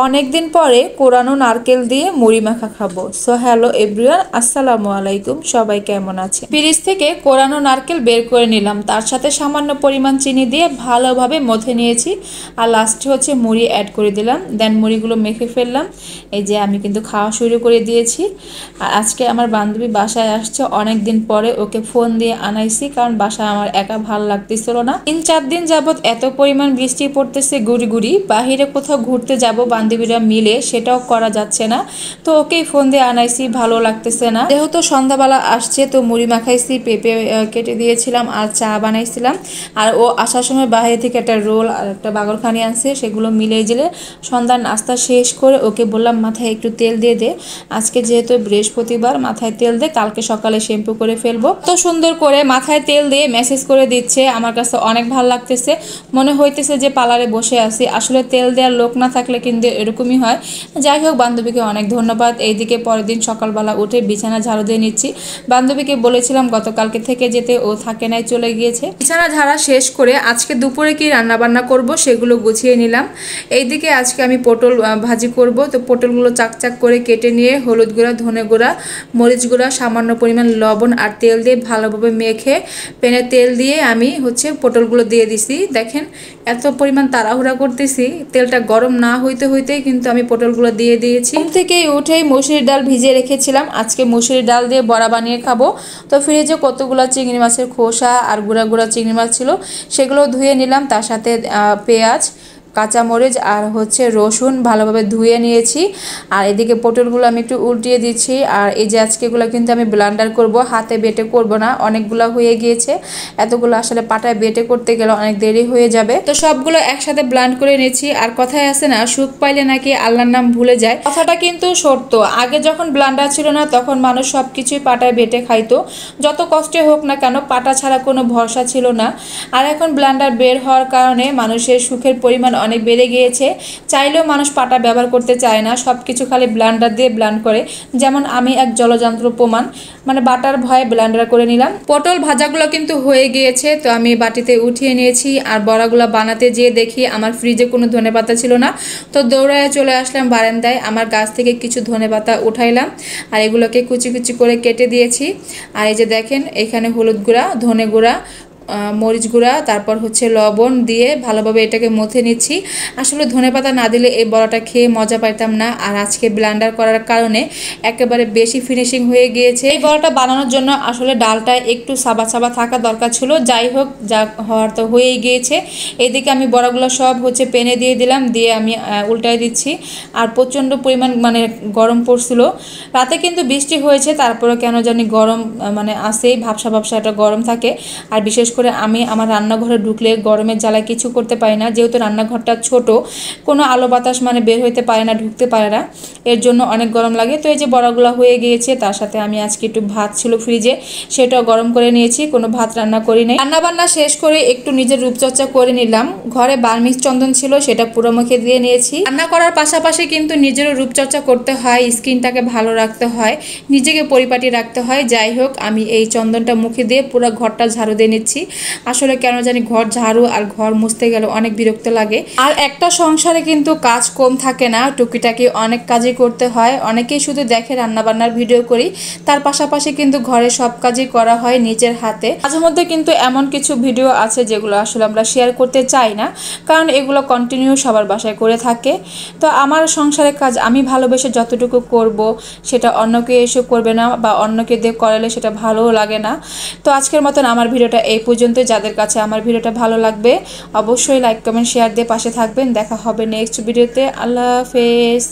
অনেকদিন পরে কোরানো নারকেল দিয়ে মুড়ি মাখা খাবো। সো হ্যালো এভরিওয়ান, আসসালামু আলাইকুম। সবাই কেমন আছে? ফ্রিজ থেকে কোরানো নারকেল বের করে নিলাম, তার সাথে সামান্য পরিমাণ চিনি দিয়ে ভালোভাবে মথে নিয়েছি। আর লাস্টে হচ্ছে মুড়ি অ্যাড করে দিলাম, দেন মুড়িগুলো মেখে ফেললাম। এই যে আমি কিন্তু খাওয়া শুরু করে দিয়েছি। আর আজকে আমার বান্ধবী বাসায় আসছে অনেক দিন পরে, ওকে ফোন দিয়ে আনাইছি, কারণ বাসায় আমার একা ভালো লাগতেছিল না। 3-4 দিন যাবত এত পরিমাণ বৃষ্টি পড়তেছে, গুড়ি গুড়ি বাহিরে কোথাও ঘুরতে যাব বান্ধবীরা মিলে সেটাও করা যাচ্ছে না। তো ওকেই ফোন দিয়ে আনাইছি, ভালো লাগতেছে না। যেহেতু সন্ধ্যাবেলা আসছে তো মুড়ি মাখাইছি, পেঁপে কেটে দিয়েছিলাম আর চা বানাইছিলাম। আর ও আসার সময় বাইরে থেকে একটা রোল আর একটা বাগরখানি আনছে, সেগুলো মিলে জেলে সন্ধ্যার নাস্তা শেষ করে ওকে বললাম মাথায় একটু তেল দিয়ে দে, আজকে যেহেতু বৃহস্পতিবার মাথায় তেল দে, কালকে সকালে শ্যাম্পু করে ফেলবো। তো সুন্দর করে মাথায় তেল দিয়ে মেসেজ করে দিচ্ছে, আমার কাছে অনেক ভালো লাগতেছে। মনে হইতেছে যে পার্লারে বসে আছি। আসলে তেল দেওয়ার লোক না থাকলে কিন্তু এরকমই হয়। যাই হোক, বান্ধবীকে অনেক ধন্যবাদ। এইদিকে পরের দিন সকালবেলা উঠে বিছানা ঝাড়ু দিয়ে নিচ্ছি। বান্ধবীকে বলেছিলাম গতকালকে থেকে যেতে, ও থাকে নাই, চলে গিয়েছে। বিছানা ঝাড়া শেষ করে আজকে দুপুরে কি রান্না বান্না করব সেগুলো গুছিয়ে নিলাম। এইদিকে আজকে আমি পটল ভাজি করব। তো পটলগুলো চাকচাক করে কেটে নিয়ে হলুদ গুঁড়া, ধনে গুঁড়া, মরিচ গুঁড়া, সামান্য পরিমাণ লবণ আর তেল দিয়ে ভালোভাবে মেখে প্যানে তেল দিয়ে আমি হচ্ছে পটলগুলো দিয়ে দিছি। দেখেন এত পরিমাণ তাড়াহুড়া করতেছি, তেলটা গরম না হইতে হইতেই কিন্তু আমি পটলগুলো দিয়ে দিয়েছি। ঘুম থেকে উঠেই মসুরির ডাল ভিজিয়ে রেখেছিলাম, আজকে মসুরির ডাল দিয়ে বড়া বানিয়ে খাবো। তো ফ্রিজে কতগুলো চিংড়ি মাছের খোসা আর গুঁড়া গুঁড়া চিংড়ি মাছ ছিল, সেগুলো ধুয়ে নিলাম। তার সাথে পেঁয়াজ, কাঁচামরিচ আর হচ্ছে রসুন ভালোভাবে ধুয়ে নিয়েছি। আর এদিকে পটলগুলো আমি একটু উল্টিয়ে দিচ্ছি। আর এই যে আজকেগুলো কিন্তু আমি ব্লেন্ডার করব, হাতে বেটে করব না, অনেকগুলো হয়ে গিয়েছে। এতগুলো আসলে পাটায় বেটে করতে গেলে অনেক দেরি হয়ে যাবে। তো সবগুলো একসাথে ব্লেন্ড করে নিয়েছি। আর কথায় আছে না, সুখ পাইলে নাকি আল্লাহর নাম ভুলে যায়, কথাটা কিন্তু সত্য। আগে যখন ব্লেন্ডার ছিল না তখন মানুষ সব কিছুই পাটায় বেটে খাইতো, যত কষ্টে হোক না কেন, পাটা ছাড়া কোনো ভরসা ছিল না। আর এখন ব্লেন্ডার বের হওয়ার কারণে মানুষের সুখের পরিমাণ অনেক বেড়ে গিয়েছে। চাইলেও মানুষ পাটা ব্যবহার করতে চায় না, সব কিছু খালি ব্লেন্ডার দিয়ে ব্লেন্ড করে। যেমন আমি এক জলযন্ত্র প্রমাণ, মানে বাটার ভয়ে ব্লেন্ডার করে নিলাম। পটল ভাজাগুলো কিন্তু হয়ে গিয়েছে, তো আমি বাটিতে উঠিয়ে নিয়েছি। আর বড়াগুলো বানাতে যেয়ে দেখি আমার ফ্রিজে কোনো ধনেপাতা ছিল না, তো দৌড়ায় চলে আসলাম বারান্দায়। আমার গাছ থেকে কিছু ধনেপাতা উঠাইলাম আর এগুলোকে কুচি কুচি করে কেটে দিয়েছি। আর এই যে দেখেন, এখানে হলুদ গুঁড়া, ধনে গুঁড়া, মরিচ গুঁড়া, তারপর হচ্ছে লবণ দিয়ে ভালোভাবে এটাকে মথে নিচ্ছি। আসলে ধনেপাতা না দিলে এই বড়াটা খেয়ে মজা পাইতাম না। আর আজকে ব্লেন্ডার করার কারণে একেবারে বেশি ফিনিশিং হয়ে গিয়েছে। এই বড়াটা বানানোর জন্য আসলে ডালটা একটু সাবা সাবা থাকা দরকার ছিল। যাই হোক, যা হওয়ার তো হয়েই গিয়েছে। এইদিকে আমি বড়াগুলো সব হচ্ছে প্যানে দিয়ে দিলাম, দিয়ে আমি উল্টাই দিচ্ছি। আর প্রচণ্ড পরিমাণ মানে গরম পড়ছিল। রাতে কিন্তু বৃষ্টি হয়েছে, তারপরে কেন জানি গরম মানে আসেই, ভাবসা ভাবসা একটা গরম থাকে। আর বিশেষ করে আমি আমার রান্নাঘরে ঢুকলে গরমের জ্বালায় কিছু করতে পারি না, যেহেতু রান্নাঘরটা ছোট, কোনো আলো বাতাস মানে বের হইতে পারে না, ঢুকতে পারে না, এর জন্য অনেক গরম লাগে। তো এই যে বড়াগুলো হয়ে গিয়েছে, তার সাথে আমি আজকে একটু ভাত ছিল ফ্রিজে, সেটাও গরম করে নিয়েছি। কোনো ভাত রান্না করি নাই। রান্না বান্না শেষ করে একটু নিজের রূপচর্চা করে নিলাম। ঘরে বার্মিজ চন্দন ছিল, সেটা পুরো মুখে দিয়ে নিয়েছি। রান্না করার পাশাপাশি কিন্তু নিজেরও রূপচর্চা করতে হয়, স্কিনটাকে ভালো রাখতে হয়, নিজেকে পরিপাটি রাখতে হয়। যাই হোক, আমি এই চন্দনটা মুখে দিয়ে পুরো ঘরটা ঝাড়ু দিয়ে নিচ্ছি। আসলে কেন জানি ঘর ঝাড়ু আর ঘর মুছতে গেলে অনেক বিরক্ত লাগে। আর একটা সংসারে কিন্তু কাজ কম থাকে না, টুকিটাকি অনেক কাজই করতে হয়। অনেকেই শুধু দেখে রান্নাবান্নার ভিডিও করি, তার পাশাপাশি কিন্তু ঘরে সব কাজই করা হয় নিজের হাতে। মাঝে মধ্যে কিন্তু এমন কিছু ভিডিও আছে যেগুলো আসলে আমরা শেয়ার করতে চাই না, কারণ এগুলো কন্টিনিউ সবার বাসায় করে থাকে। তো আমার সংসারের কাজ আমি ভালোবেসে যতটুকু করব, সেটা অন্যকে এসে করবে না বা অন্যকে দিয়ে করালে সেটা ভালোও লাগে না। তো আজকের মতন আমার ভিডিওটা এই পর্যন্ত। যাদের কাছে আমার ভিডিওটা ভালো লাগবে অবশ্যই লাইক, কমেন্ট, শেয়ার দিয়ে পাশে থাকবেন। দেখা হবে নেক্সট ভিডিওতে। আল্লাহ হাফেজ।